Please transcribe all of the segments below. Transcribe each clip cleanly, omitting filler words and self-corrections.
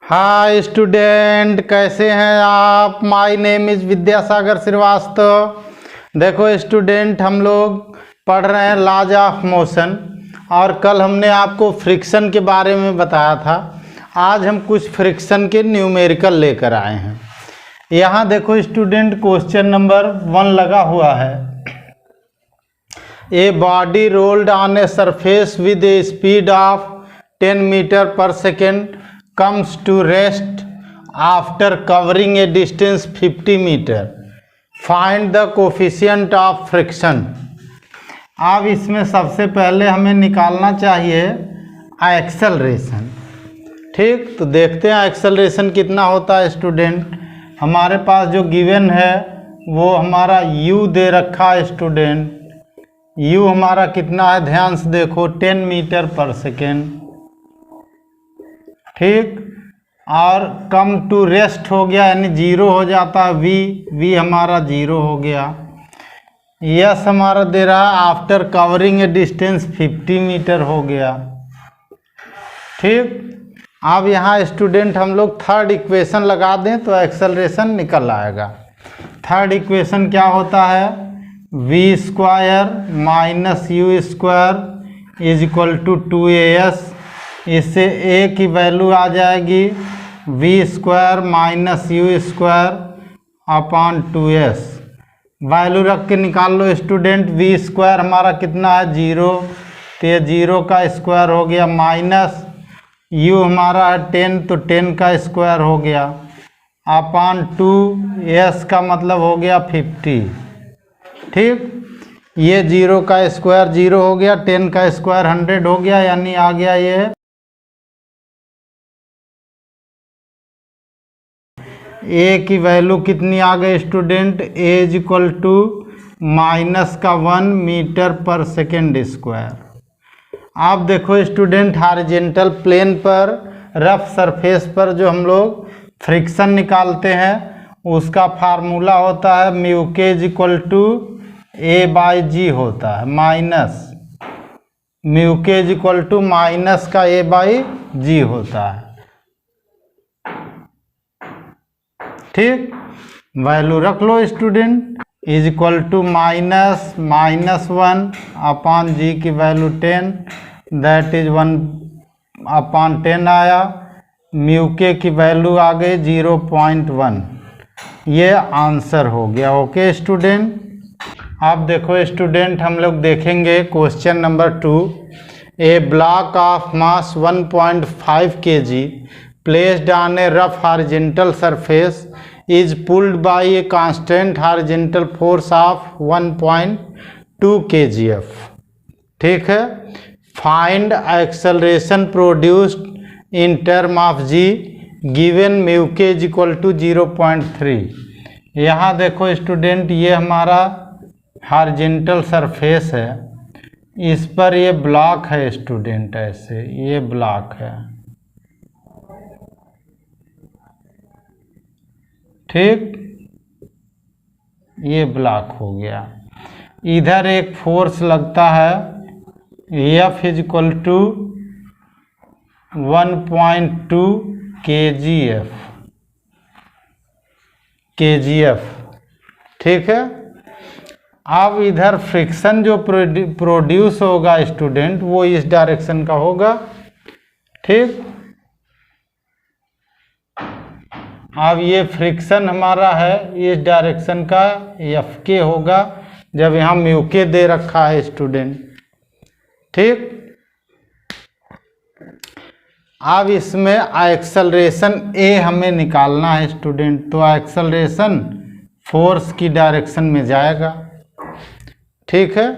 Hi student, कैसे हैं आप। My name is Vidyasagar Srivastava. देखो स्टूडेंट, हम लोग पढ़ रहे हैं लॉज ऑफ मोशन और कल हमने आपको फ्रिक्शन के बारे में बताया था। आज हम कुछ फ्रिक्शन के न्यूमेरिकल लेकर आए हैं। यहाँ देखो स्टूडेंट, क्वेश्चन नंबर 1 लगा हुआ है। A body rolled on a surface with a speed of 10 metre per second comes to rest after covering a distance 50 meter. Find the coefficient of friction. अब इसमें सबसे पहले हमें निकालना चाहिए एक्सेलरेशन। ठीक, तो देखते हैं एक्सेलरेशन कितना होता है स्टूडेंट। हमारे पास जो गिवन है वो हमारा u दे रखा है स्टूडेंट। u हमारा कितना है, ध्यान से देखो, 10 मीटर पर सेकेंड। ठीक, और कम टू रेस्ट हो गया यानी 0 हो जाता है। v हमारा 0 हो गया। यस हमारा दे रहा है after covering a distance 50 metre हो गया। ठीक, अब यहाँ स्टूडेंट हम लोग थर्ड इक्वेशन लगा दें तो एक्सेलरेशन निकल आएगा। थर्ड इक्वेशन क्या होता है, v² minus u square is equal to 2as। इससे a की वैल्यू आ जाएगी v² minus u square upon 2s। Value रख के निकाल लो स्टूडेंट। v² हमारा कितना है, 0, तो ये 0 का स्क्वायर हो गया, माइनस u हमारा है 10, तो 10 का स्क्वायर हो गया अपॉन 2s का मतलब हो गया 50। ठीक, ये 0 का स्क्वायर 0 हो गया, 10 का स्क्वायर 100 हो गया, यानी आ गया ये ए की वैल्यू कितनी आ गई student, A is equal to -1 metre per second square. आप देखो स्टूडेंट, हॉरिजॉन्टल प्लेन पर रफ सरफेस पर जो हम लोग फ्रिक्शन निकालते हैं उसका फार्मूला होता है mu k is equal to a/g होता है, minus mu k is equal to minus का a/g होता है। ठीक, वैल्यू रख लो student, is equal to -1 upon g की वैल्यू 10, दैट इज 1/10 आया। म्यू के की वैल्यू आ गई 0.1। ये आंसर हो गया। ओके स्टूडेंट, अब देखो स्टूडेंट, हम लोग देखेंगे question number 2। A block of mass 1.5 kg placed on a rough horizontal surface is pulled by a constant horizontal force of 1.2 kgf. ठीक है, find acceleration produced in term of g given mu k is equal to 0.3। यहाँ देखो student, ये हमारा horizontal surface है, इस पर ये ब्लॉक है स्टूडेंट, ऐसे ये ब्लॉक है। ठीक, ये ब्लॉक हो गया। इधर एक फोर्स लगता है F is equal to 1.2 kgf। ठीक है, अब इधर फ्रिक्शन जो प्रोड्यूस होगा स्टूडेंट वो इस डायरेक्शन का होगा। ठीक, अब ये फ्रिक्शन हमारा है इस डायरेक्शन का, एफ के होगा, जब यहाँ म्यू के दे रखा है स्टूडेंट। ठीक, अब इसमें एक्सेलरेशन ए हमें निकालना है स्टूडेंट, तो एक्सेलरेशन फोर्स की डायरेक्शन में जाएगा। ठीक है,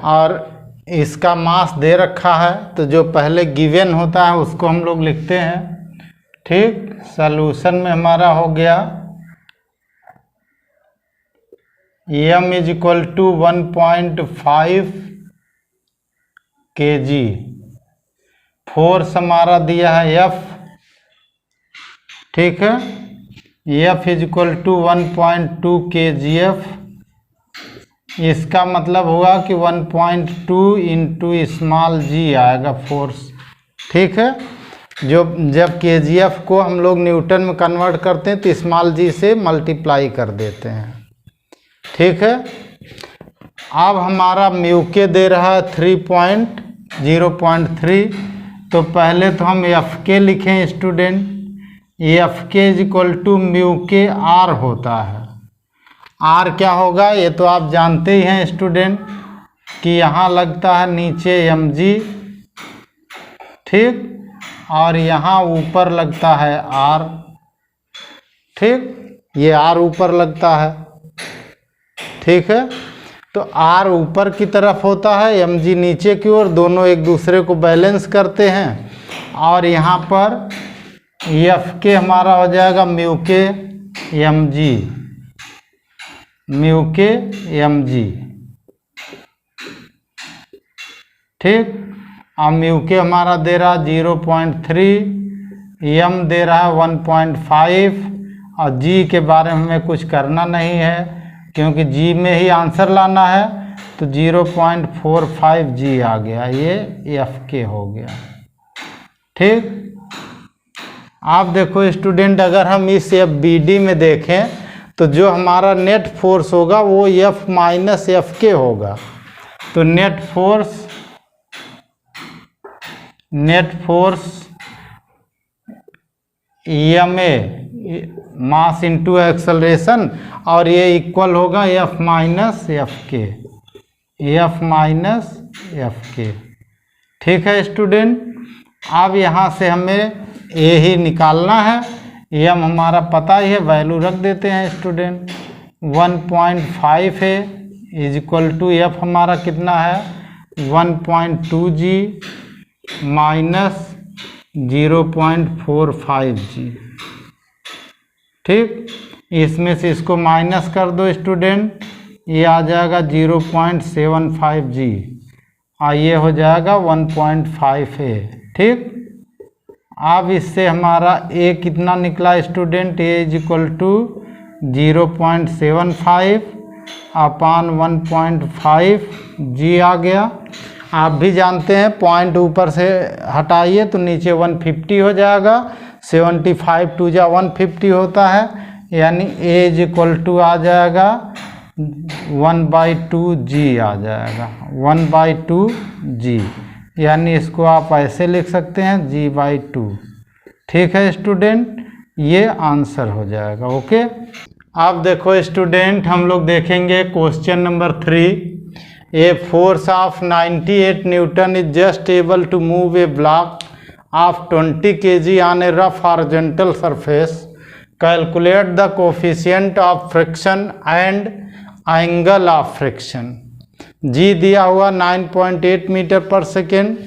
और इसका मास दे रखा है, तो जो पहले गिवन होता है उसको हम लोग लिखते हैं। ठीक, सॉल्यूशन में हमारा हो गया m is equal to 1.5 kg। Force हमारा दिया है F। ठीक है, F is equal to 1.2 kgf। इसका मतलब होगा कि 1.2 इंटू स्मॉल g आएगा फोर्स। ठीक है, जो जब kgf को हम लोग न्यूटन में कन्वर्ट करते हैं तो स्मॉल g से मल्टीप्लाई कर देते हैं। ठीक है, अब हमारा म्यू के दे रहा है 3.0.3, तो पहले तो हम एफ के लिखें स्टूडेंट। एफ के इज इक्वल टू म्यू के आर होता है। आर क्या होगा ये तो आप जानते ही हैं स्टूडेंट कि यहाँ लगता है नीचे एम जी, ठीक, और यहाँ ऊपर लगता है आर। ठीक, ये आर ऊपर लगता है। ठीक है, तो आर ऊपर की तरफ होता है, एम जी नीचे की ओर, दोनों एक दूसरे को बैलेंस करते हैं। और यहाँ पर एफ के हमारा हो जाएगा म्यू के एम जी, म्यू के एम जी। ठीक, अब म्यू के हमारा दे रहा 0.3, एम दे रहा है 1.5, और जी के बारे में हमें कुछ करना नहीं है क्योंकि जी में ही आंसर लाना है, तो 0.45 जी आ गया, ये एफ के हो गया। ठीक, आप देखो स्टूडेंट, अगर हम इस एफ बी डी में देखें तो जो हमारा नेट फोर्स होगा वो एफ माइनस एफ के होगा। तो net force M A mass into acceleration, और ये इक्वल होगा F minus F K, F minus F K. ठीक है स्टूडेंट, अब यहाँ से हमें ए ही निकालना है। एम हमारा पता ही है, वैल्यू रख देते हैं स्टूडेंट। 1.5 है इज इक्वल टू एफ हमारा कितना है 1.2 जी माइनस 0.45 जी। ठीक, इसमें से इसको माइनस कर दो स्टूडेंट, ये आ जाएगा 0.75 जी, और ये हो जाएगा 1.5 है। ठीक, अब इससे हमारा ए कितना निकला student, A is equal to 0.75 upon 1.5 G आ गया। आप भी जानते हैं पॉइंट ऊपर से हटाइए तो नीचे 150 हो जाएगा, 75 टू जा 150 होता है, यानी ए इज इक्वल टू आ जाएगा 1/2 जी आ जाएगा, 1/2 जी, यानी इसको आप ऐसे लिख सकते हैं g/2। ठीक है स्टूडेंट, ये आंसर हो जाएगा। ओके, अब देखो स्टूडेंट, हम लोग देखेंगे question number 3। A force of 98 newton is just able to move a block of 20 kg on a rough horizontal surface. Calculate the coefficient of friction and angle of friction. G दिया हुआ 9.8 metre per second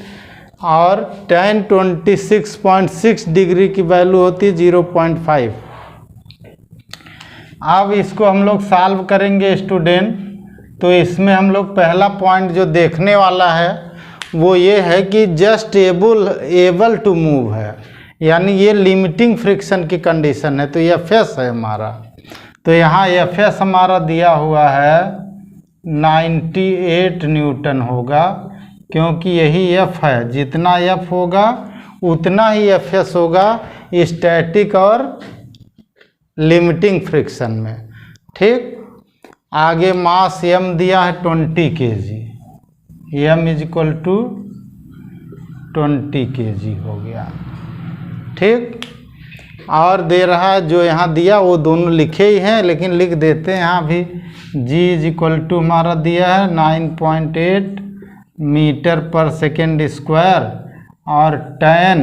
और tan 26.6 degree की value होती है 0.5। अब इसको हम लोग सॉल्व करेंगे स्टूडेंट। तो इसमें हम लोग पहला पॉइंट जो देखने वाला है वो ये है कि जस्ट एबल टू मूव है, यानी ये लिमिटिंग फ्रिक्शन की कंडीशन है। तो ये एफ एस है हमारा, तो यहाँ एफ एस हमारा दिया हुआ है 98 न्यूटन होगा, क्योंकि यही एफ है, जितना एफ होगा उतना ही एफ एस होगा स्टैटिक और लिमिटिंग फ्रिक्शन में। ठीक, आगे मास एम दिया है 20 kg, M is equal to 20 kg हो गया। ठीक, और दे रहा है जो यहाँ दिया वो दोनों लिखे ही हैं, लेकिन लिख देते हैं यहाँ भी। g इज इक्वल टू हमारा दिया है 9.8 मीटर पर सेकेंड स्क्वायर और tan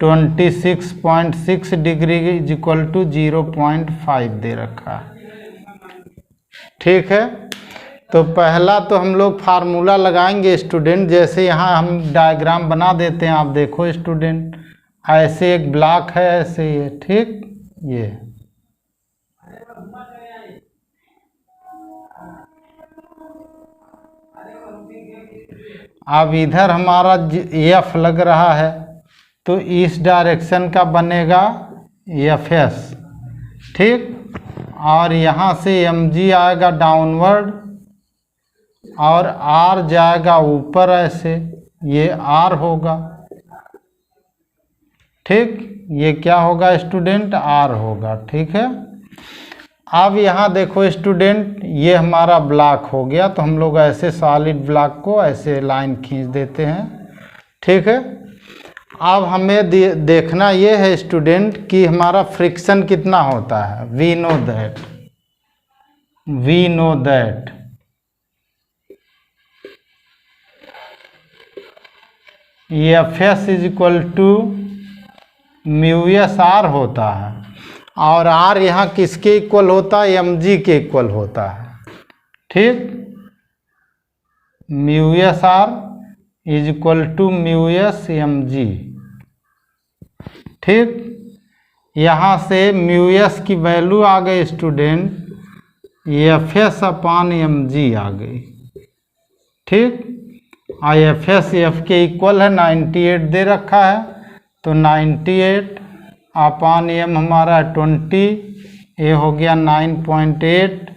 26.6 degree is equal to 0.5 दे रखा है। ठीक है, तो पहला तो हम लोग फार्मूला लगाएंगे स्टूडेंट। जैसे यहाँ हम डायग्राम बना देते हैं, आप देखो स्टूडेंट, ऐसे एक ब्लॉक है, ऐसे ये, ठीक, ये अब इधर हमारा एफ लग रहा है, तो इस डायरेक्शन का बनेगा एफ एस। ठीक, और यहाँ से एम जी आएगा डाउनवर्ड और आर जाएगा ऊपर, ऐसे ये आर होगा। ठीक, ये क्या होगा स्टूडेंट, आर होगा। ठीक है, अब यहाँ देखो स्टूडेंट, ये हमारा ब्लॉक हो गया, तो हम लोग ऐसे सॉलिड ब्लॉक को ऐसे लाइन खींच देते हैं। ठीक है, अब हमें देखना ये है स्टूडेंट कि हमारा फ्रिक्शन कितना होता है। We know that F S is equal to mu S R होता है, और आर यहाँ किसके इक्वल होता है, एम जी के इक्वल होता है। ठीक, mu S r is equal to mu s m g. ठीक, यहाँ से म्यू एस की वैल्यू आ गई student f s upon m g आ गई। ठीक, आई एफ एस एफ के इक्वल है 98 दे रखा है, तो 98 अपान एम हमारा 20, ये हो गया 9.8,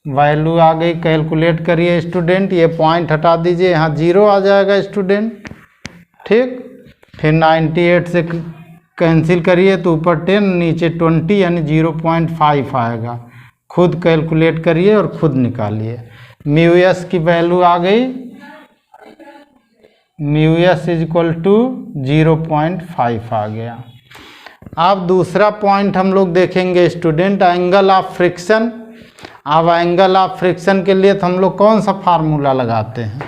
वैल्यू आ गई। कैलकुलेट करिए स्टूडेंट, ये पॉइंट हटा दीजिए, यहाँ 0 आ जाएगा स्टूडेंट। ठीक, फिर 98 से कैंसिल करिए तो ऊपर 10 नीचे 20 यानी 0.5 आएगा। खुद कैलकुलेट करिए और खुद निकालिए। म्यू एस की वैल्यू आ गई, mu S is equal to 0.5 आ गया। अब दूसरा पॉइंट हम लोग देखेंगे स्टूडेंट, एंगल ऑफ फ्रिक्शन। अब एंगल ऑफ फ्रिक्शन के लिए तो हम लोग कौन सा फार्मूला लगाते हैं,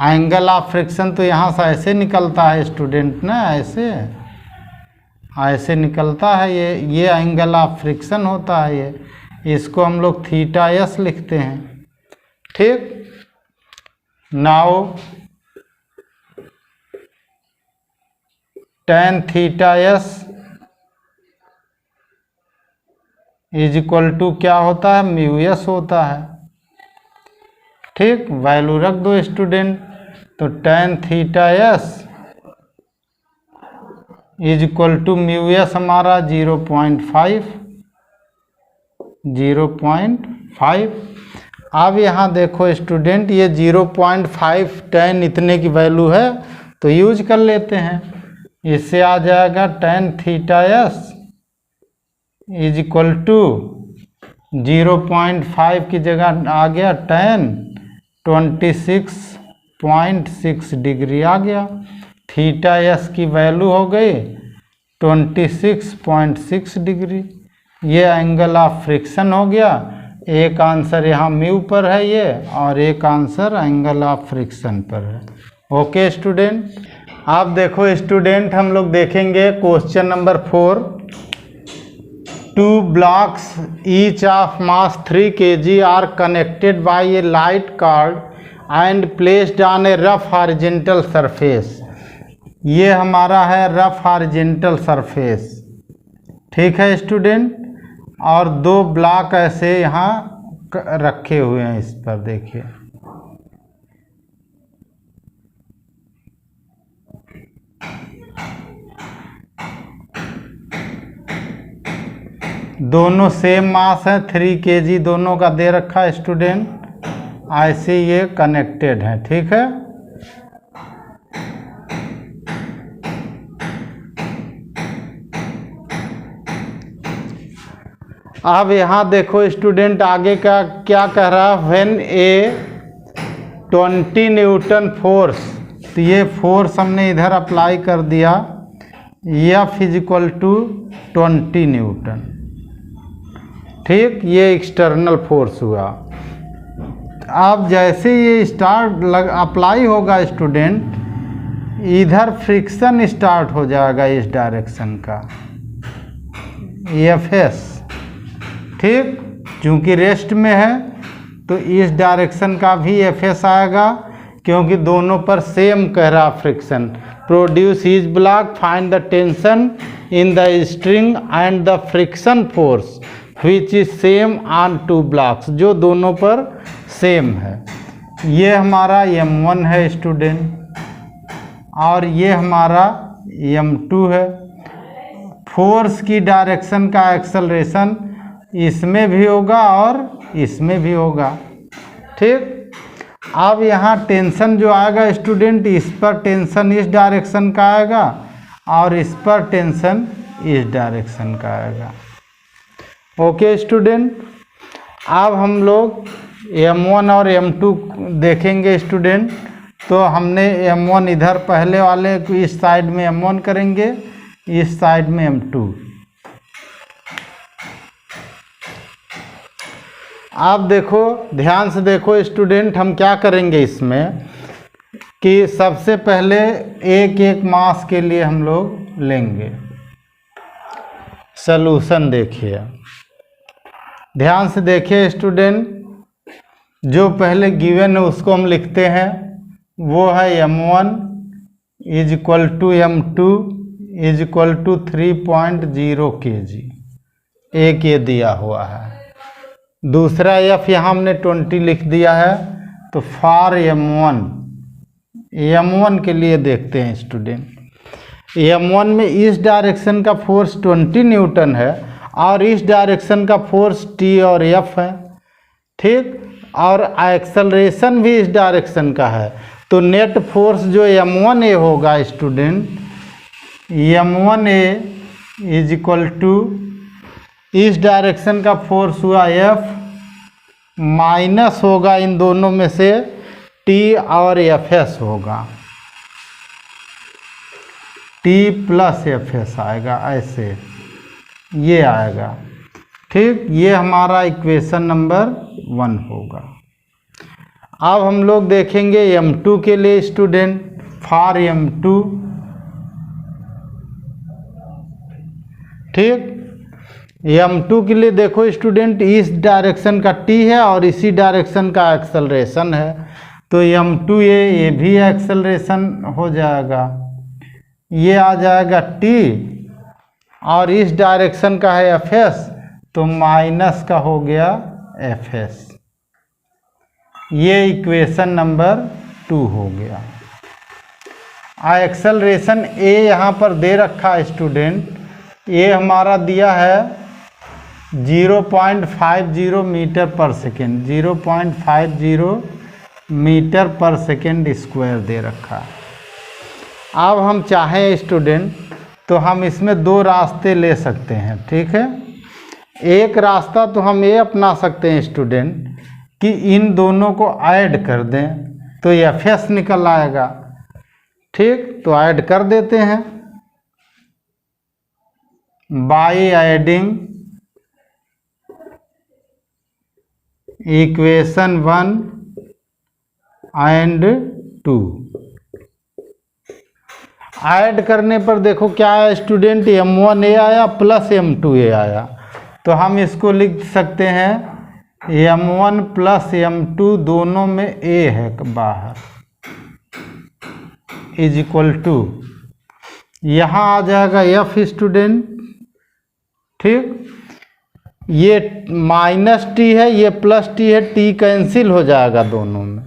एंगल ऑफ फ्रिक्शन तो यहाँ से ऐसे निकलता है स्टूडेंट ना, ऐसे निकलता है, ये एंगल ऑफ फ्रिक्शन होता है, ये इसको हम लोग थीटा एस लिखते हैं। ठीक, now tan theta S is equal to क्या होता है, म्यू एस होता है। ठीक, वैल्यू रख दो स्टूडेंट, तो tan theta S is equal to mu S हमारा 0.5। अब यहाँ देखो स्टूडेंट, ये 0.5 tan इतने की वैल्यू है तो यूज कर लेते हैं। इससे आ जाएगा tan theta S is equal to 0.5 की जगह आ गया tan 26.6 डिग्री आ गया। थीटा एस की वैल्यू हो गई 26.6 डिग्री। ये एंगल ऑफ फ्रिक्शन हो गया। एक आंसर यहाँ म्यू पर है ये, और एक आंसर एंगल ऑफ फ्रिक्शन पर है। ओके स्टूडेंट, आप देखो स्टूडेंट, हम लोग देखेंगे question number 4। 2 blocks each of mass 3 kg are connected by a light cord and placed on a rough horizontal surface। ये हमारा है रफ हॉरिजॉन्टल सरफेस। ठीक है स्टूडेंट, और 2 ब्लॉक ऐसे यहाँ रखे हुए हैं, इस पर देखिए। दोनों सेम मास है, 3 kg दोनों का दे रखा है स्टूडेंट। ऐसे ये कनेक्टेड है। ठीक है, अब यहाँ देखो स्टूडेंट, आगे का क्या कह रहा है, व्हेन ए 20 न्यूटन फोर्स, तो ये फोर्स हमने इधर अप्लाई कर दिया, F is equal to 20 newton. ठीक, ये एक्सटर्नल फोर्स हुआ। अब जैसे ये अप्लाई होगा स्टूडेंट, इधर फ्रिक्शन स्टार्ट हो जाएगा इस डायरेक्शन का, एफ एस। ठीक, चूँकि रेस्ट में है तो इस डायरेक्शन का भी एफ एस आएगा, क्योंकि दोनों पर सेम कह रहा friction. Produce each block, find the tension in the string and the friction force which is same on 2 blocks, जो दोनों पर सेम है। ये हमारा M1 है स्टूडेंट, और ये हमारा M2 है। फोर्स की डायरेक्शन का एक्सेलरेशन इसमें भी होगा और इसमें भी होगा। ठीक, अब यहाँ टेंशन जो आएगा स्टूडेंट, इस पर टेंशन इस डायरेक्शन का आएगा, और इस पर टेंशन इस डायरेक्शन का आएगा। ओके स्टूडेंट, अब हम लोग M1 और M2 देखेंगे स्टूडेंट। तो हमने M1 इधर पहले वाले इस साइड में M1 करेंगे, इस साइड में M2। आप देखो, ध्यान से देखो स्टूडेंट, हम क्या करेंगे इसमें कि सबसे पहले एक एक मास के लिए हम लोग लेंगे सॉल्यूशन। देखिए, ध्यान से देखिए स्टूडेंट, जो पहले गिवन है उसको हम लिखते हैं, वो है M1 is equal to M2 is equal to 3.0 kg। एक ये दिया हुआ है। दूसरा F यहाँ हमने 20 लिख दिया है। तो फॉर M1 के लिए देखते हैं स्टूडेंट, M1 में इस डायरेक्शन का फोर्स 20 न्यूटन है और इस डायरेक्शन का फोर्स T और F है, ठीक। और एक्सेलरेशन भी इस डायरेक्शन का है। तो नेट फोर्स जो M1A होगा student, M1A is equal to इस डायरेक्शन का फोर्स हुआ F माइनस होगा इन दोनों में से T और Fs होगा, T प्लस Fs आएगा, ऐसे ये आएगा, ठीक। ये हमारा इक्वेशन नंबर 1 होगा। अब हम लोग देखेंगे M2 के लिए स्टूडेंट, फॉर M2, ठीक। M2 के लिए देखो स्टूडेंट, इस डायरेक्शन का T है और इसी डायरेक्शन का एक्सेलरेशन है। तो M2 ये भी एक्सेलरेशन हो जाएगा, ये आ जाएगा T और इस डायरेक्शन का है Fs, तो माइनस का हो गया Fs। ये इक्वेशन नंबर 2 हो गया। एक्सेलरेशन A यहाँ पर दे रखा है स्टूडेंट, ये हमारा दिया है 0.50 metre per second, 0.50 metre per second square दे रखा है। अब हम चाहें स्टूडेंट तो हम इसमें दो रास्ते ले सकते हैं, ठीक है। एक रास्ता तो हम ये अपना सकते हैं स्टूडेंट कि इन दोनों को ऐड कर दें तो Fs निकल आएगा, ठीक। तो ऐड कर देते हैं by adding equation 1 and 2। Add करने पर देखो क्या है स्टूडेंट, M1A आया प्लस M2A आया। तो हम इसको लिख सकते हैं M1 प्लस M2, दोनों में A है बाहर, इज इक्वल टू, यहाँ आ जाएगा F स्टूडेंट, ठीक। ये माइनस T है, ये प्लस T है, T कैंसिल हो जाएगा दोनों में,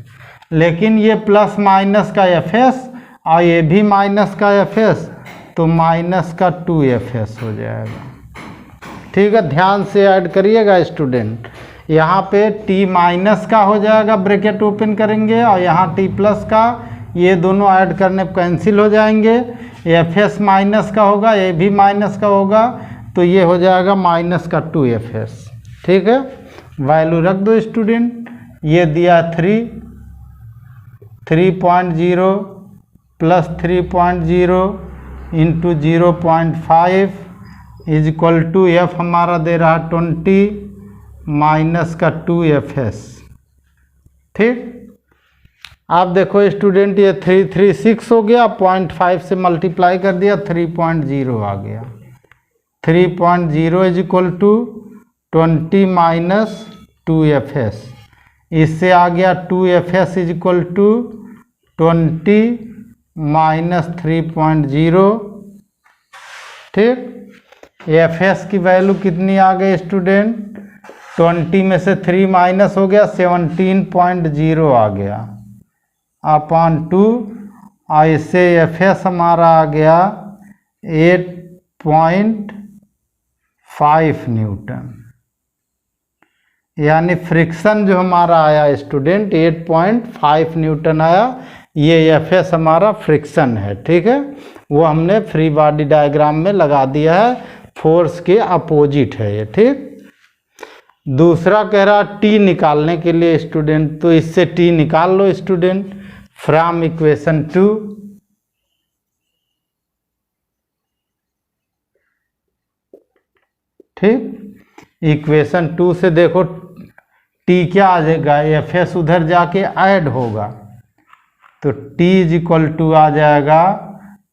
लेकिन ये प्लस माइनस का Fs और ये भी माइनस का Fs, तो माइनस का 2Fs हो जाएगा, ठीक है। ध्यान से ऐड करिएगा स्टूडेंट, यहाँ पे T माइनस का हो जाएगा, ब्रैकेट ओपन करेंगे, और यहाँ T प्लस का, ये दोनों ऐड करने पर कैंसिल हो जाएंगे। Fs माइनस का होगा, ये भी माइनस का होगा, तो ये हो जाएगा माइनस का 2Fs, ठीक है। वैल्यू रख दो स्टूडेंट, ये दिया 3.0 plus 3.0 into 0.5 is equal to F हमारा दे रहा 20 माइनस का 2Fs, ठीक। आप देखो स्टूडेंट, ये 336 हो गया, 0.5 से मल्टीप्लाई कर दिया, 3.0 आ गया। 3.0 is equal to 20 minus 2Fs, इससे आ गया 2Fs is equal to 20 minus 3.0, ठीक। Fs की वैल्यू कितनी आ गई स्टूडेंट, 20 में से 3 माइनस हो गया, 17.0 आ गया अपॉन 2, और इससे Fs हमारा आ गया 8.5 न्यूटन, यानी फ्रिक्शन जो हमारा आया स्टूडेंट 8.5 न्यूटन आया। ये एफ एस हमारा फ्रिक्शन है, ठीक है, वो हमने फ्री बॉडी डायग्राम में लगा दिया है, फोर्स के अपोजिट है ये, ठीक। दूसरा कह रहा टी निकालने के लिए स्टूडेंट, तो इससे टी निकाल लो स्टूडेंट फ्रॉम इक्वेशन 2। ठीक, इक्वेशन 2 से देखो टी क्या आ जाएगा, एफ एस उधर जाके ऐड होगा, तो टी इज इक्वल टू आ जाएगा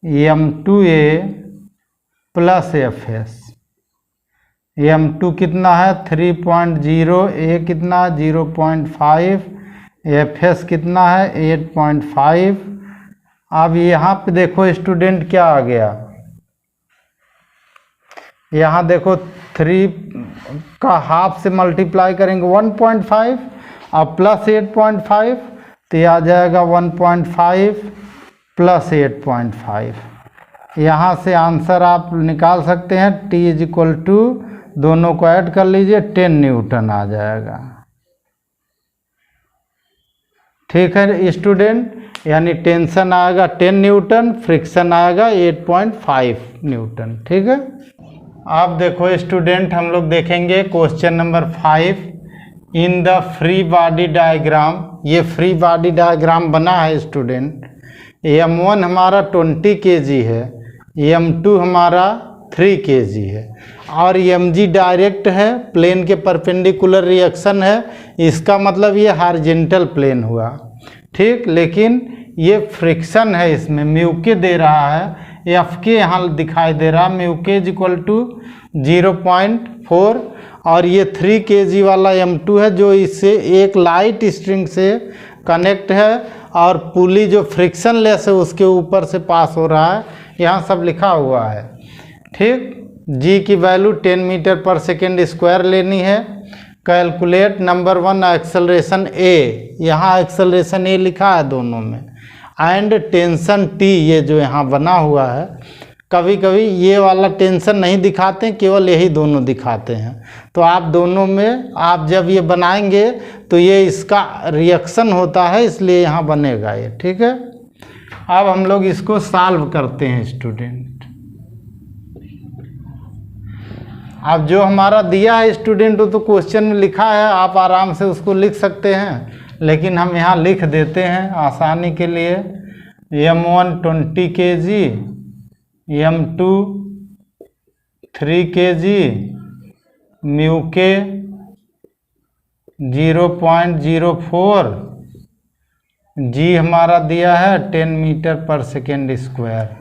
m2a plus F S. m2 कितना है 3.0, a कितना 0.5, एफ एस कितना है 8.5। अब यहाँ पे देखो स्टूडेंट क्या आ गया, यहाँ देखो 3 का हाफ से मल्टीप्लाई करेंगे 1.5 और प्लस 8.5, तो ये आ जाएगा 1.5 प्लस 8.5। यहाँ से आंसर आप निकाल सकते हैं, टी इज इक्वल टू, दोनों को ऐड कर लीजिए 10 न्यूटन आ जाएगा। ठीक है स्टूडेंट, यानी टेंशन आएगा 10 न्यूटन, फ्रिक्शन आएगा 8.5 न्यूटन। ठीक है, आप देखो स्टूडेंट, हम लोग देखेंगे question number 5 in the free body diagram. ये फ्री बॉडी डायग्राम बना है स्टूडेंट, m1 हमारा 20 kg है, m2 हमारा 3 kg है और mg डायरेक्ट है, प्लेन के परपेंडिकुलर रिएक्शन है, इसका मतलब ये हॉरिजॉन्टल प्लेन हुआ। ठीक, लेकिन ये फ्रिक्शन है, इसमें म्यू के दे रहा है, एफ के यहाँ दिखाई दे रहा, mu k is equal to 0.4 और ये 3 kg वाला m2 है जो इससे एक लाइट स्ट्रिंग से कनेक्ट है और पुली जो फ्रिक्शन लेस है उसके ऊपर से पास हो रहा है, यहाँ सब लिखा हुआ है। ठीक, g की value 10 metre per second square लेनी है। कैलकुलेट नंबर 1 एक्सेलरेशन a, यहाँ एक्सेलरेशन a लिखा है दोनों में, एंड टेंशन t, ये जो यहाँ बना हुआ है, कभी कभी ये वाला टेंशन नहीं दिखाते, केवल यही दोनों दिखाते हैं, तो आप दोनों में आप जब ये बनाएंगे तो ये इसका रिएक्शन होता है, इसलिए यहाँ बनेगा ये। ठीक है, अब हम लोग इसको सॉल्व करते हैं स्टूडेंट। अब जो हमारा दिया है स्टूडेंट वो तो क्वेश्चन में लिखा है, आप आराम से उसको लिख सकते हैं, लेकिन हम यहाँ लिख देते हैं आसानी के लिए। m1 20 kg, m2 3 kg, mu के 0.04, g हमारा दिया है 10 मीटर पर सेकेंड स्क्वायर।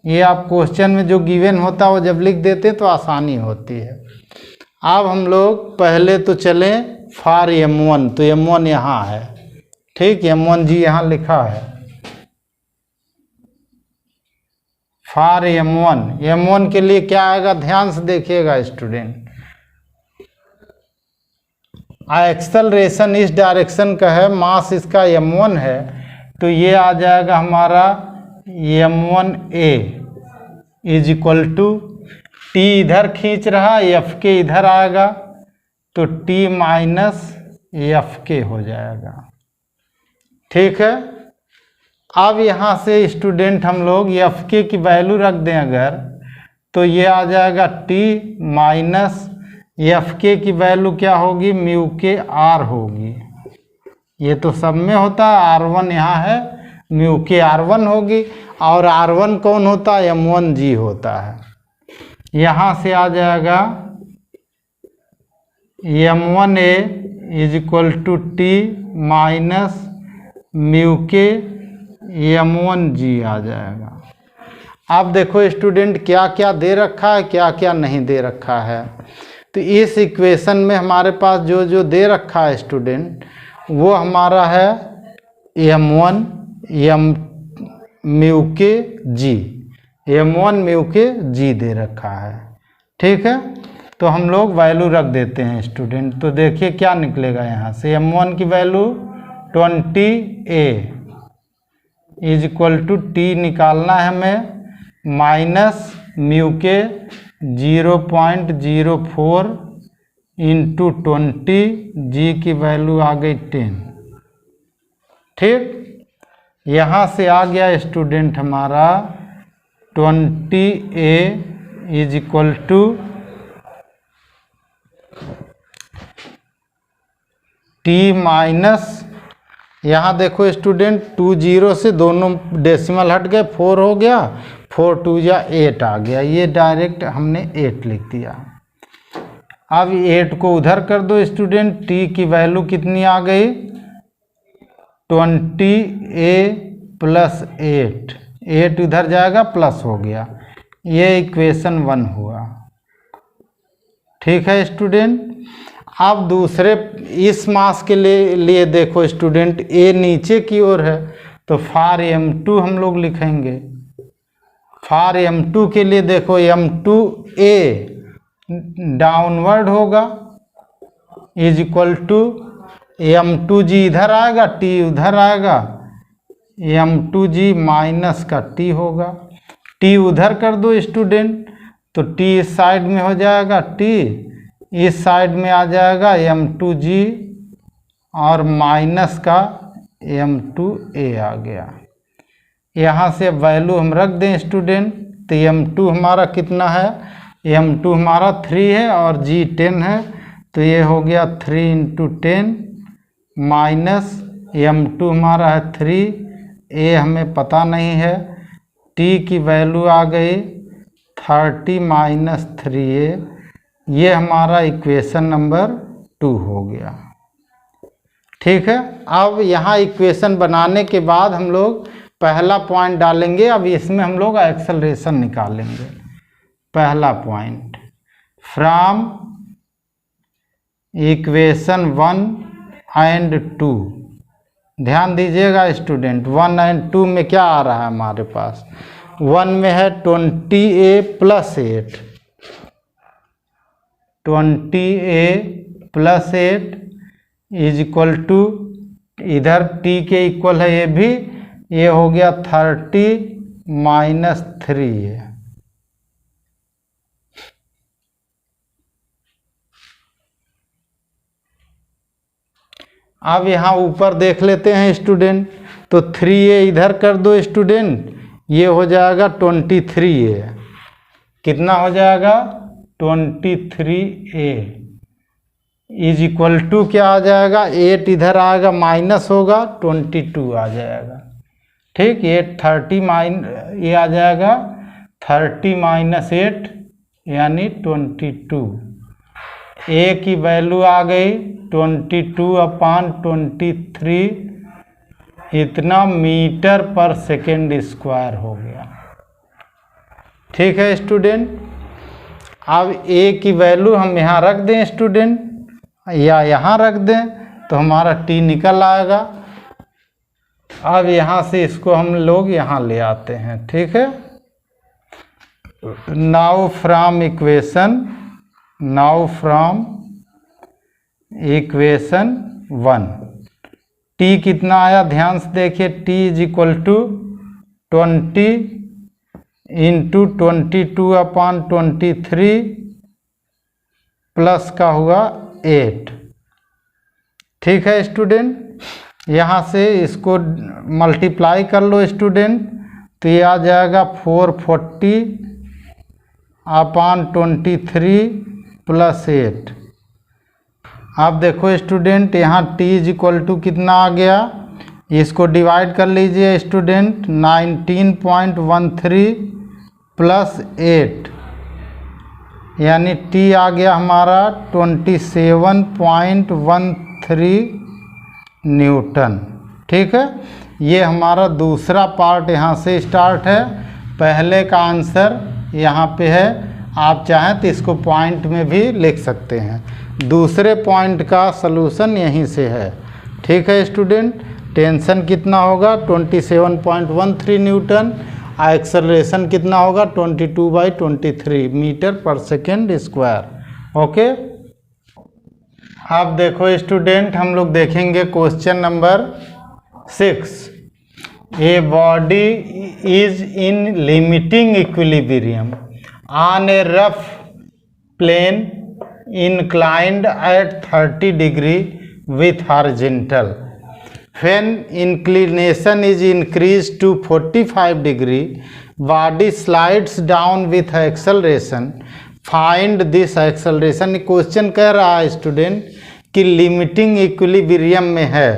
ये आप क्वेश्चन में जो गिवन होता है वो जब लिख देते तो आसानी होती है। अब हम लोग पहले तो चलें फॉर m1, तो m1 यहाँ है। ठीक, m1 जी यहाँ लिखा है फॉर m1 के लिए क्या आएगा, ध्यान से देखिएगा स्टूडेंट। एक्सेलरेशन इस डायरेक्शन का है, मास इसका m1 है, तो ये आ जाएगा हमारा m1a is equal to, T इधर खींच रहा, एफ के इधर आएगा, तो t माइनस एफ के हो जाएगा। ठीक है, अब यहाँ से स्टूडेंट हम लोग एफ के की वैल्यू रख दें अगर, तो ये आ जाएगा t माइनस एफ के की वैल्यू क्या होगी, म्यू के आर होगी। ये तो सब में होता है, r1 यहाँ है, म्यू के r1 होगी, और r1 कौन होता है, m1g होता है। यहाँ से आ जाएगा m1a is equal to T minus mu K m1g आ जाएगा। अब देखो स्टूडेंट क्या क्या दे रखा है, क्या क्या नहीं दे रखा है। तो इस इक्वेशन में हमारे पास जो जो दे रखा है स्टूडेंट, वो हमारा है m1 म्यू के जी, m1 म्यू के जी दे रखा है। ठीक है, तो हम लोग वैल्यू रख देते हैं स्टूडेंट। तो देखिए क्या निकलेगा यहाँ से, m1 की value 20a is equal to T निकालना है हमें, माइनस म्यू के 0.04 इंटू 20, जी की वैल्यू आ गई 10। ठीक, यहाँ से आ गया स्टूडेंट हमारा 20A is equal to T minus, यहाँ देखो स्टूडेंट 2 0 से दोनों डेसिमल हट गए, 4 हो गया, 4 2 या 8 आ गया, ये डायरेक्ट हमने 8 लिख दिया। अब 8 को उधर कर दो स्टूडेंट, T की वैल्यू कितनी आ गई 20A प्लस 8, 8 उधर जाएगा प्लस हो गया, ये इक्वेशन 1 हुआ। ठीक है स्टूडेंट। अब दूसरे इस मास के लिए देखो स्टूडेंट, ए नीचे की ओर है तो फार m2 हम लोग लिखेंगे। फार m2 के लिए देखो m2a डाउनवर्ड होगा इज इक्वल टू m2g इधर आएगा, t उधर आएगा, m2g माइनस का t होगा। t उधर कर दो स्टूडेंट तो t इस साइड में हो जाएगा, t इस साइड में आ जाएगा m2g और माइनस का m2a आ गया। यहाँ से वैल्यू हम रख दें स्टूडेंट, तो m2 हमारा कितना है, m2 हमारा 3 है और g 10 है, तो ये हो गया 3 × 10 माइनस m2 हमारा है 3, a हमें पता नहीं है, t की वैल्यू आ गई 30 माइनस 3a, ये हमारा इक्वेशन नंबर 2 हो गया। ठीक है। अब यहाँ इक्वेशन बनाने के बाद हम लोग पहला पॉइंट डालेंगे, अब इसमें हम लोग एक्सेलरेशन निकालेंगे। पहला पॉइंट, फ्रॉम इक्वेशन 1 एंड 2, ध्यान दीजिएगा स्टूडेंट, 1 एंड 2 में क्या आ रहा है हमारे पास, 1 में है 20A plus 8, 20A plus 8 is equal to, इधर t के इक्वल है ये भी, ये हो गया 30 माइनस 3a। अब यहाँ ऊपर देख लेते हैं स्टूडेंट, तो 3a इधर कर दो स्टूडेंट, ये हो जाएगा 23a, कितना हो जाएगा 23a इज इक्वल टू क्या आ जाएगा, 8 इधर आएगा माइनस होगा 22 आ जाएगा। ठीक, ये 30 ये आ जाएगा 30 माइनस 8 यानी 22, a की वैल्यू आ गई 22/23, इतना मीटर पर सेकेंड स्क्वायर हो गया। ठीक है स्टूडेंट। अब a की वैल्यू हम यहाँ रख दें स्टूडेंट, या यहाँ रख दें तो हमारा t निकल आएगा। अब यहाँ से इसको हम लोग यहाँ ले आते हैं। ठीक है। नाउ फ्रॉम इक्वेशन 1, t कितना आया ध्यान से देखिए, t is equal to 20 into 22/23 plus का हुआ 8। ठीक है स्टूडेंट, यहाँ से इसको मल्टीप्लाई कर लो स्टूडेंट, तो ये आ जाएगा 440/23 प्लस 8। आप देखो स्टूडेंट, यहाँ t इज इक्वल टू कितना आ गया, इसको डिवाइड कर लीजिए स्टूडेंट, 19.13 प्लस 8 यानी t आ गया हमारा 27.13 न्यूटन। ठीक है, ये हमारा दूसरा पार्ट यहाँ से स्टार्ट है। पहले का आंसर यहाँ पे है, आप चाहें तो इसको पॉइंट में भी लिख सकते हैं। दूसरे पॉइंट का सलूशन यहीं से है। ठीक है स्टूडेंट, टेंशन कितना होगा 27.13 न्यूटन, एक्सेलरेशन कितना होगा 22/23 metre per second square. Okay, अब देखो स्टूडेंट, हम लोग देखेंगे question number 6। A body is in limiting equilibrium on a rough plane inclined at 30 degree with horizontal When inclination is increased to 45 degree, body slides down with acceleration. Find this acceleration. Question कह रहा है student कि limiting equilibrium में है,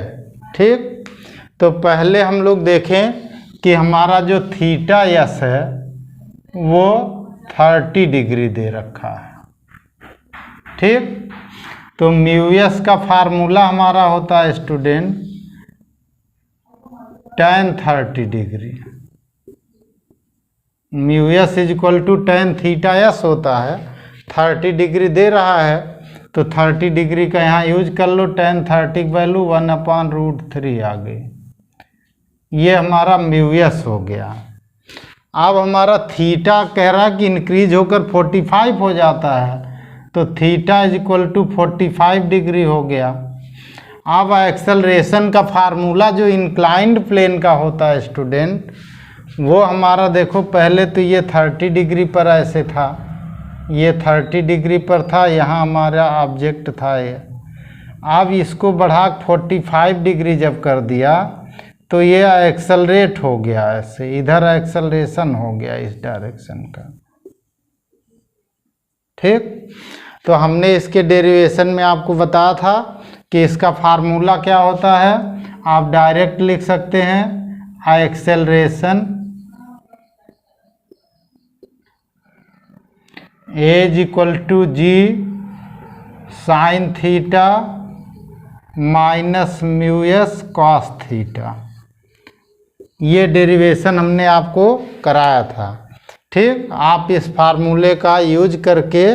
ठीक। तो पहले हम लोग देखें कि हमारा जो थीटा यस है वो 30 डिग्री दे रखा है, ठीक। तो म्यू एस का फार्मूला हमारा होता है student tan 30 degree. Mu S is equal to tan theta S होता है। 30 डिग्री दे रहा है तो 30 डिग्री का यहाँ यूज कर लो। tan 30 की वैल्यू 1/√3 आ गई। ये हमारा म्यू एस हो गया। अब हमारा थीटा कह रहा है कि इंक्रीज होकर 45 हो जाता है, तो theta is equal to 45 degree हो गया। अब एक्सेलरेशन का फार्मूला जो इंक्लाइंड प्लेन का होता है स्टूडेंट, वो हमारा देखो पहले तो ये 30 डिग्री पर ऐसे था, ये 30 डिग्री पर था, यहाँ हमारा ऑब्जेक्ट था ये। अब इसको बढ़ा 45 डिग्री जब कर दिया तो ये एक्सेलरेट हो गया, ऐसे इधर एक्सेलरेशन हो गया इस डायरेक्शन का, ठीक। तो हमने इसके डेरिवेशन में आपको बताया था कि इसका फार्मूला क्या होता है। आप डायरेक्ट लिख सकते हैं acceleration as equal to G sine theta minus mu S cos theta. ये डेरिवेशन हमने आपको कराया था, ठीक। आप इस फार्मूले का यूज करके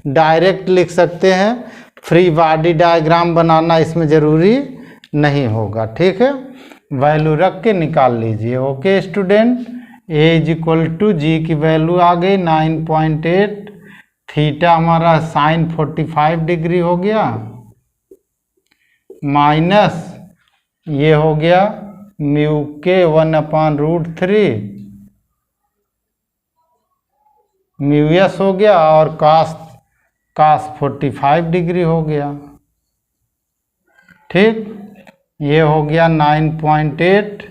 डायरेक्ट लिख सकते हैं। फ्री बॉडी डायग्राम बनाना इसमें ज़रूरी नहीं होगा, ठीक है। वैल्यू रख के निकाल लीजिए। Okay student, A is equal to g की वैल्यू आ गई 9.8, थीटा हमारा साइन 45 डिग्री हो गया, माइनस ये हो गया म्यू के 1/√3 म्यू एस हो गया, और कास 45 डिग्री हो गया, ठीक। ये हो गया 9.8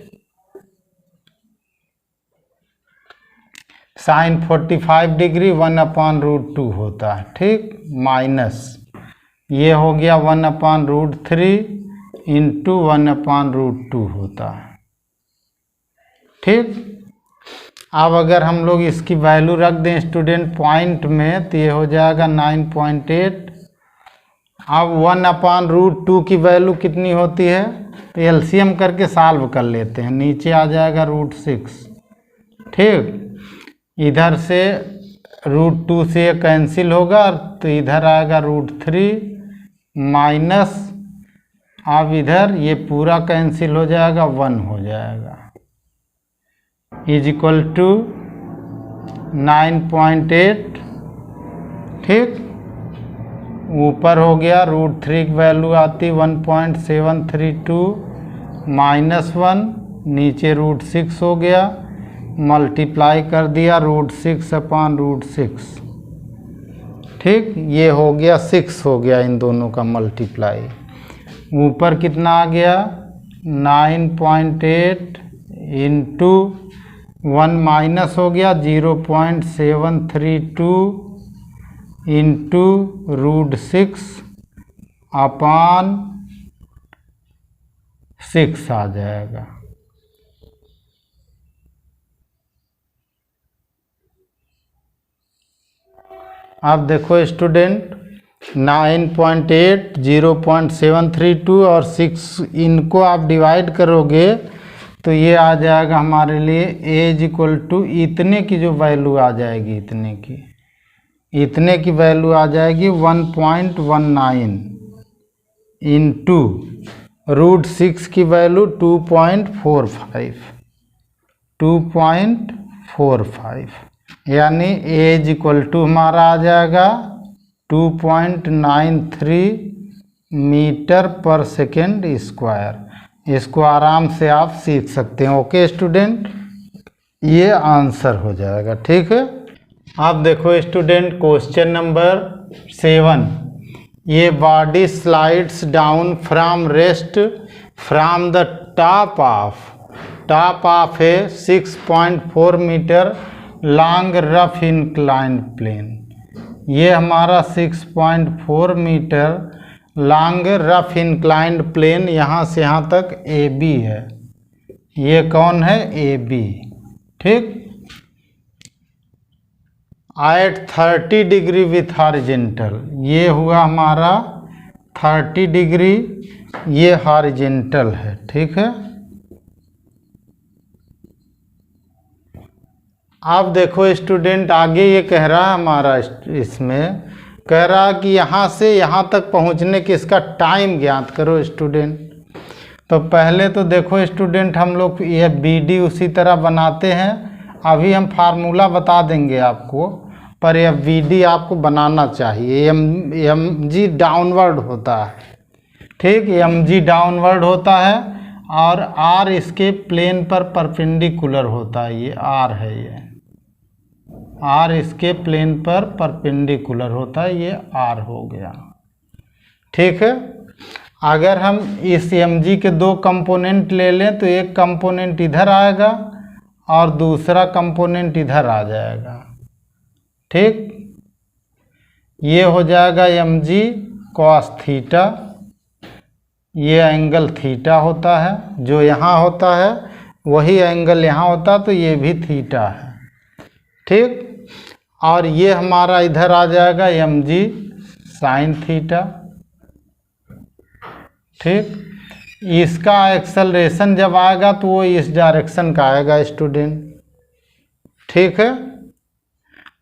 साइन 45 डिग्री 1/√2 होता है, ठीक, माइनस ये हो गया 1/√3 इंटू 1/√2 होता है, ठीक। अब अगर हम लोग इसकी वैल्यू रख दें स्टूडेंट पॉइंट में तो ये हो जाएगा 9.8। अब 1/√2 की वैल्यू कितनी होती है, तो एलसीएम करके सॉल्व कर लेते हैं। नीचे आ जाएगा √6, ठीक। इधर से √2 से ये कैंसिल होगा तो इधर आएगा √3 माइनस, अब इधर ये पूरा कैंसिल हो जाएगा, 1 हो जाएगा, इज इक्वल टू 9.8, ठीक। ऊपर हो गया √3 की वैल्यू आती 1.732 माइनस 1, नीचे √6 हो गया, मल्टीप्लाई कर दिया √6/√6, ठीक। ये हो गया 6 हो गया, इन दोनों का मल्टीप्लाई। ऊपर कितना आ गया 9.8 इंटू 1 माइनस हो गया 0.732 इंटू √6/6 आ जाएगा। अब देखो स्टूडेंट 9.8 0.732 और 6 इनको आप डिवाइड करोगे तो ये आ जाएगा हमारे लिए एज इक्वल टू इतने की जो वैल्यू आ जाएगी, इतने की वैल्यू आ जाएगी 1.19 इंटू √6 की वैल्यू 2.45 यानी एज इक्वल टू हमारा आ जाएगा 2.93 मीटर पर सेकेंड स्क्वायर। इसको आराम से आप सीख सकते हैं। ओके स्टूडेंट, ये आंसर हो जाएगा, ठीक है। अब देखो स्टूडेंट क्वेश्चन नंबर 7, ये body slides down from rest from the top of a 6.4 metre long rough inclined plane. ये हमारा 6.4 metre long rough inclined plane यहाँ से यहाँ तक ए बी है। ये कौन है? A B. ठीक, एट 30 डिग्री विथ हॉरिजेंटल, ये हुआ हमारा 30 डिग्री, ये हॉरिजेंटल है। ठीक है, अब देखो स्टूडेंट आगे ये कह रहा है हमारा, इसमें कह रहा है कि यहाँ से यहाँ तक पहुँचने के इसका टाइम ज्ञात करो स्टूडेंट। तो पहले तो देखो स्टूडेंट हम लोग ये बी डी उसी तरह बनाते हैं, अभी हम फार्मूला बता देंगे आपको, पर यह वी डी आपको बनाना चाहिए। एम जी डाउनवर्ड होता है। ठीक, एम जी डाउनवर्ड होता है और आर इसके प्लेन पर परपेंडिकुलर होता है। ये आर है, ये आर इसके प्लेन पर परपेंडिकुलर होता है, ये आर हो गया। ठीक है, अगर हम इस एम जी के दो कंपोनेंट ले लें तो एक कंपोनेंट इधर आएगा और दूसरा कंपोनेंट इधर आ जाएगा। ठीक, ये हो जाएगा एम जी कॉस थीटा, ये एंगल थीटा होता है, जो यहाँ होता है वही एंगल यहाँ होता है, तो ये भी थीटा है। ठीक, और ये हमारा इधर आ जाएगा एम जी साइन थीटा। ठीक, इसका एक्सेलरेशन जब आएगा तो वो इस डायरेक्शन का आएगा स्टूडेंट। ठीक है,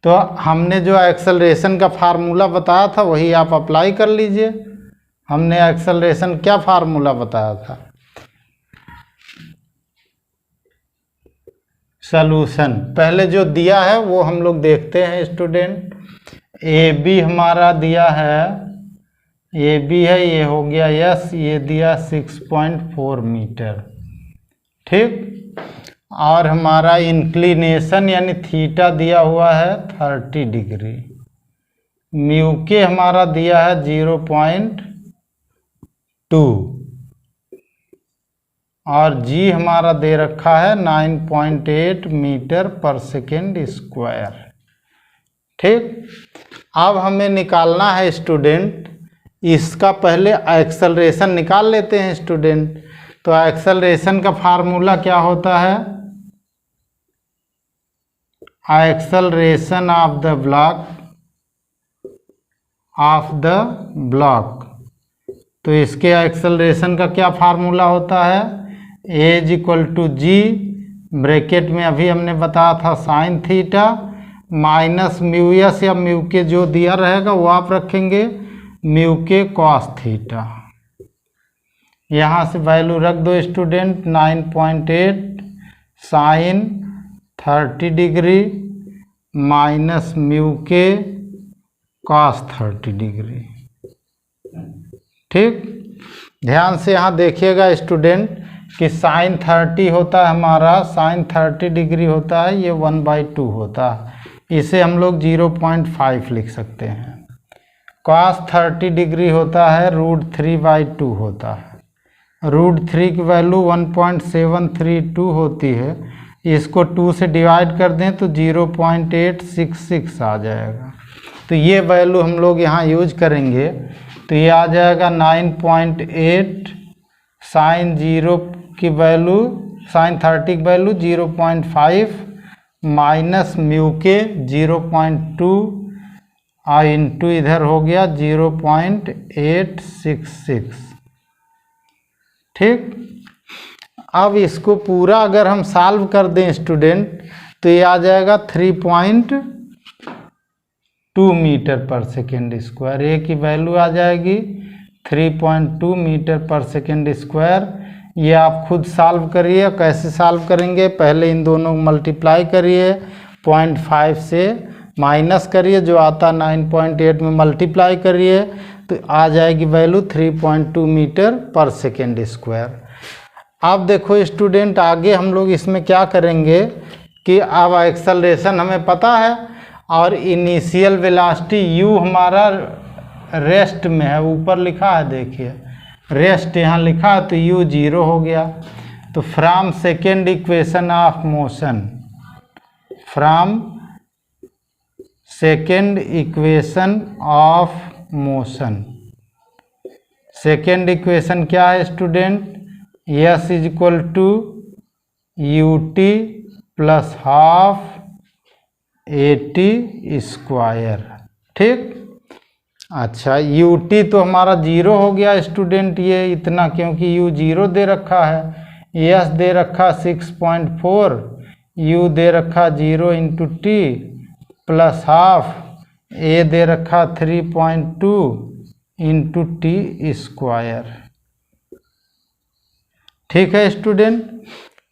तो हमने जो एक्सेलरेशन का फार्मूला बताया था वही आप अप्लाई कर लीजिए। हमने एक्सेलरेशन क्या फार्मूला बताया था? सॉल्यूशन पहले जो दिया है वो हम लोग देखते हैं स्टूडेंट। ए बी हमारा दिया है, ए बी है, ये हो गया यस, ये दिया 6.4 मीटर। ठीक, और हमारा इंक्लिनेशन यानी थीटा दिया हुआ है 30 डिग्री। म्यू के हमारा दिया है 0.2 और जी हमारा दे रखा है 9.8 मीटर पर सेकेंड स्क्वायर। ठीक, अब हमें निकालना है स्टूडेंट, इसका पहले एक्सेलरेशन निकाल लेते हैं स्टूडेंट। तो एक्सेलरेशन का फार्मूला क्या होता है? Acceleration of the block. तो इसके एक्सेलरेशन का क्या फार्मूला होता है? A is equal to g, bracket में अभी हमने बताया था sine theta, minus mu s या म्यू के जो दिया रहेगा वो आप रखेंगे, म्यू के कॉस थीटा। यहाँ से वैल्यू रख दो student, 9.8 sine 30 degree minus mu के कॉस 30 डिग्री। ठीक, ध्यान से यहाँ देखिएगा स्टूडेंट कि साइन 30 होता है हमारा, साइन 30 डिग्री होता है, ये 1/2 होता है, इसे हम लोग 0.5 लिख सकते हैं। कॉस 30 डिग्री होता है √3/2 होता है, √3 की वैल्यू 1.732 होती है, इसको 2 से डिवाइड कर दें तो 0.866 आ जाएगा। तो ये वैल्यू हम लोग यहाँ यूज करेंगे, तो ये आ जाएगा 9.8 साइन 0 की वैल्यू, साइन 30 की वैल्यू 0.5 माइनस म्यू के 0.2 और इंटू इधर हो गया 0.866। ठीक, अब इसको पूरा अगर हम सॉल्व कर दें स्टूडेंट तो ये आ जाएगा 3.2 मीटर पर सेकेंड स्क्वायर। ए की वैल्यू आ जाएगी 3.2 मीटर पर सेकेंड स्क्वायर। ये आप खुद सॉल्व करिए। कैसे सॉल्व करेंगे? पहले इन दोनों को मल्टीप्लाई करिए, 0.5 से माइनस करिए, जो आता 9.8 में मल्टीप्लाई करिए तो आ जाएगी value 3.2 metre per second square. अब देखो स्टूडेंट आगे हम लोग इसमें क्या करेंगे कि अब एक्सेलरेशन हमें पता है और इनिशियल वेलोसिटी u हमारा रेस्ट में है, ऊपर लिखा है देखिए रेस्ट यहाँ लिखा है, तो u 0 हो गया। तो from second equation of motion, from second equation of motion, second equation क्या है student, s is equal to u t plus half a t square. ठीक, अच्छा यू टी तो हमारा जीरो हो गया स्टूडेंट, ये इतना क्योंकि यू जीरो दे रखा है, एस दे रखा 6.4, यू दे रखा 0 इंटू टी प्लस हाफ ए दे रखा 3.2 इंटू टी स्क्वायर। ठीक है स्टूडेंट,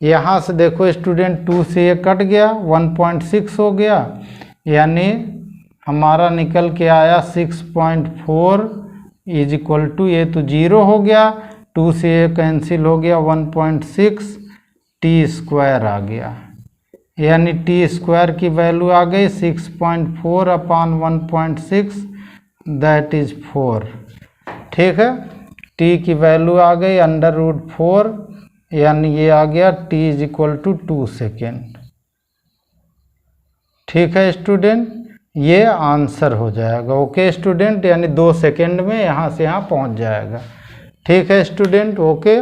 यहाँ से देखो स्टूडेंट 2 से ये कट गया 1.6 हो गया, यानी हमारा निकल के आया 6.4 इज इक्वल टू, ये तो जीरो हो गया, 2 से ये कैंसिल हो गया 1.6 टी स्क्वायर आ गया, यानी टी स्क्वायर की वैल्यू आ गई 6.4 अपॉन 1.6 दैट इज 4। ठीक है, टी की वैल्यू आ गई √4, यानी ये आ गया t is equal to 2 second. ठीक है स्टूडेंट, ये आंसर हो जाएगा। ओके स्टूडेंट, यानी 2 सेकेंड में यहाँ से यहाँ पहुँच जाएगा। ठीक है स्टूडेंट, ओके।